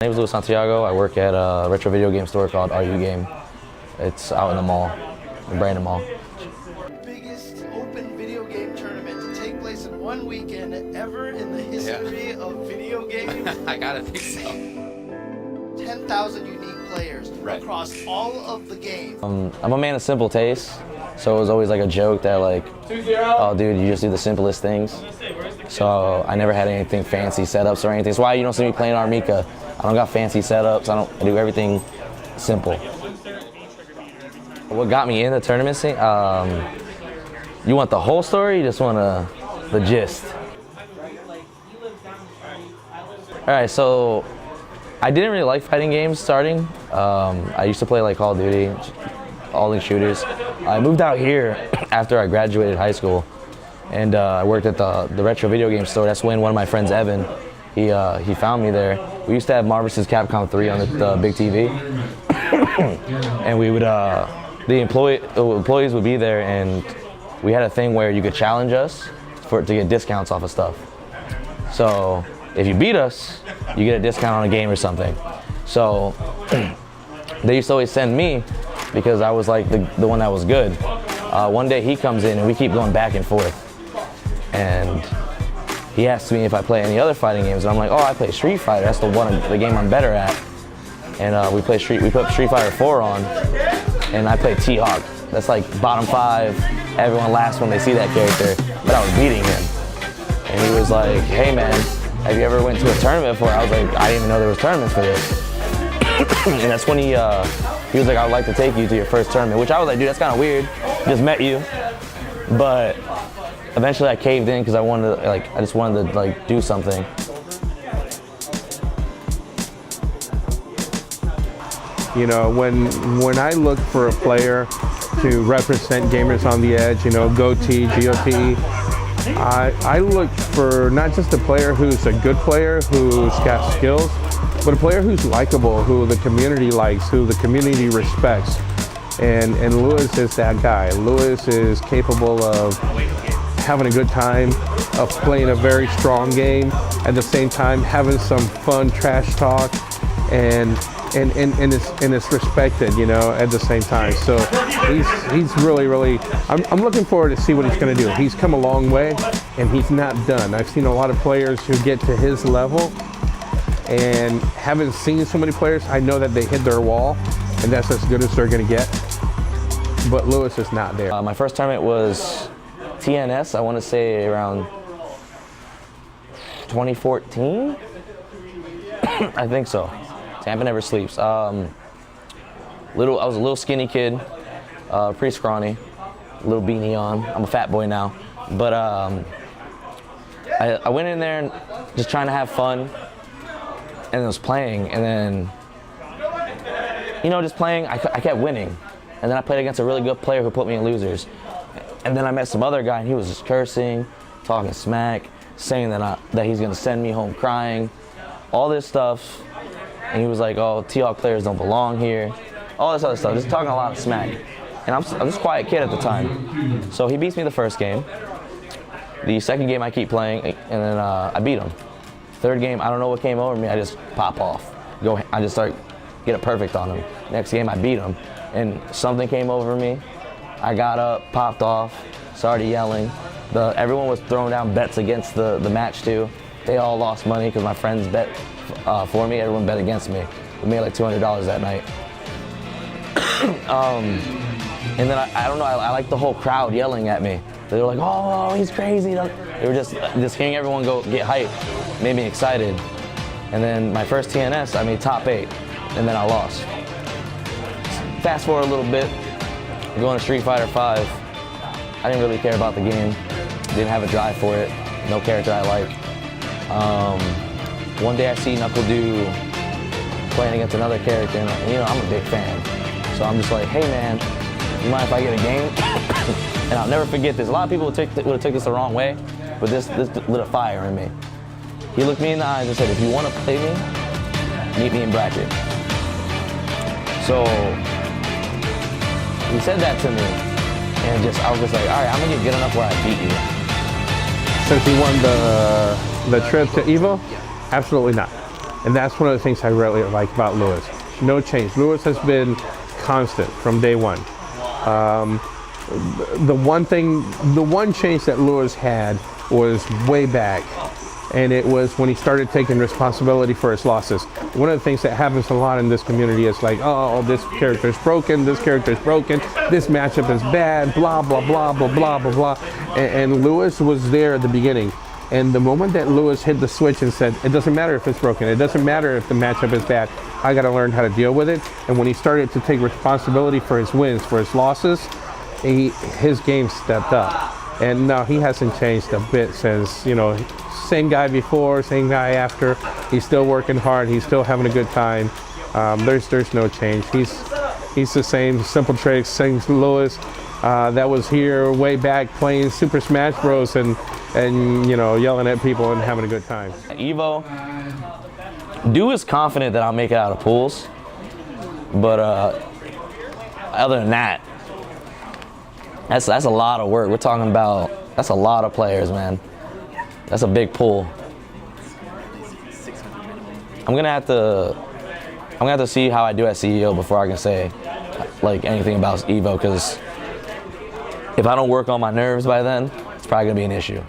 My name is Luis Santiago. I work at a retro video game store called RU Game. It's out in the mall, in Brandon Mall. Biggest open video game tournament to take place in one weekend ever in the history of video games. I gotta think so. 10,000 unique players across all of the games. I'm a man of simple tastes, so it was always like a joke that like, oh dude, you just do the simplest things. So I never had anything fancy setups or anything. That's why you don't see me playing Armika. I don't got fancy setups. I do everything simple. What got me in the tournament scene? You want the whole story? Or you just want the gist? All right, so I didn't really like fighting games starting. I used to play like Call of Duty, all these shooters. I moved out here after I graduated high school, and I worked at the retro video game store. That's when one of my friends, Evan, he found me there. We used to have Marvel vs. Capcom 3 on the big TV, and we would the employees would be there, and we had a thing where you could challenge us to get discounts off of stuff. So if you beat us, you get a discount on a game or something. So they used to always send me because I was like the one that was good. One day he comes in and we keep going back and forth, and he asks me if I play any other fighting games, and I'm like, oh, I play Street Fighter. That's the game I'm better at. And we put Street Fighter 4 on, and I play T-Hawk. That's like bottom 5. Everyone laughs when they see that character, but I was beating him. And he was like, hey man, have you ever went to a tournament before? I was like, I didn't even know there was tournaments for this. And that's when he was like, I would like to take you to your first tournament, which I was like, dude, that's kind of weird. Just met you. But eventually I caved in because I just wanted to do something. You know, when I look for a player to represent Gamers on the Edge, you know, GOTY, GOTE, I look for not just a player who's a good player, who's got skills, but a player who's likable, who the community likes, who the community respects. And Luis is that guy. Luis is capable of having a good time, of playing a very strong game, at the same time having some fun trash talk, and it's respected, you know, at the same time. So he's really, I'm looking forward to see what he's going to do. He's come a long way, and he's not done. I've seen a lot of players who get to his level, and haven't seen so many players, I know that they hit their wall, and that's as good as they're going to get. But Luis is not there. My first tournament was TNS, I want to say around 2014? I think so. Tampa never sleeps. I was a little skinny kid, pretty scrawny, a little beanie on. I'm a fat boy now. But I went in there and just trying to have fun, and I was playing, and then, you know, just playing, I kept winning. And then I played against a really good player who put me in losers. And then I met some other guy, and he was just cursing, talking smack, saying that he's gonna send me home crying, all this stuff. And he was like, oh, T-Hawk players don't belong here, all this other stuff, just talking a lot of smack. And I'm just a quiet kid at the time. So he beats me the first game. The second game I keep playing, and then I beat him. Third game, I don't know what came over me, I just pop off. I just start, get a perfect on him. Next game I beat him, and something came over me. I got up, popped off, started yelling. Everyone was throwing down bets against the match too. They all lost money because my friends bet for me. Everyone bet against me. We made like $200 that night. And then I don't know, I like the whole crowd yelling at me. They were like, oh, he's crazy. They were just hearing everyone get hyped made me excited. And then my first TNS, I made top 8, and then I lost. Fast forward a little bit, going to Street Fighter 5. I didn't really care about the game. Didn't have a drive for it. No character I like. One day I see NuckleDu playing against another character, and you know, I'm a big fan. So I'm just like, hey man, you mind if I get a game? And I'll never forget this. A lot of people would have took this the wrong way, but this lit a fire in me. He looked me in the eyes and said, if you want to play me, meet me in bracket. So he said that to me, and I was just like, all right, I'm gonna get good enough where I beat you. Since he won the trip to EVO? Absolutely not. And that's one of the things I really like about Lewis. No change. Lewis has been constant from day one. The one change that Lewis had was way back, and it was when he started taking responsibility for his losses. One of the things that happens a lot in this community is like, oh, this character's broken, this matchup is bad, blah, blah, blah, blah, blah, blah, blah. And Lewis was there at the beginning. And the moment that Lewis hit the switch and said, it doesn't matter if it's broken, it doesn't matter if the matchup is bad, I got to learn how to deal with it. And when he started to take responsibility for his wins, for his losses, his game stepped up. And no, he hasn't changed a bit since, you know, same guy before, same guy after. He's still working hard. He's still having a good time. There's no change. He's the same Simple Tricks, same Lewis that was here way back playing Super Smash Bros. and you know, yelling at people and having a good time. Evo, Dew is confident that I'll make it out of pools, but other than that, that's a lot of work. We're talking about, that's a lot of players, man. That's a big pool. I'm gonna have to see how I do at CEO before I can say like anything about Evo, because if I don't work on my nerves by then, it's probably gonna be an issue.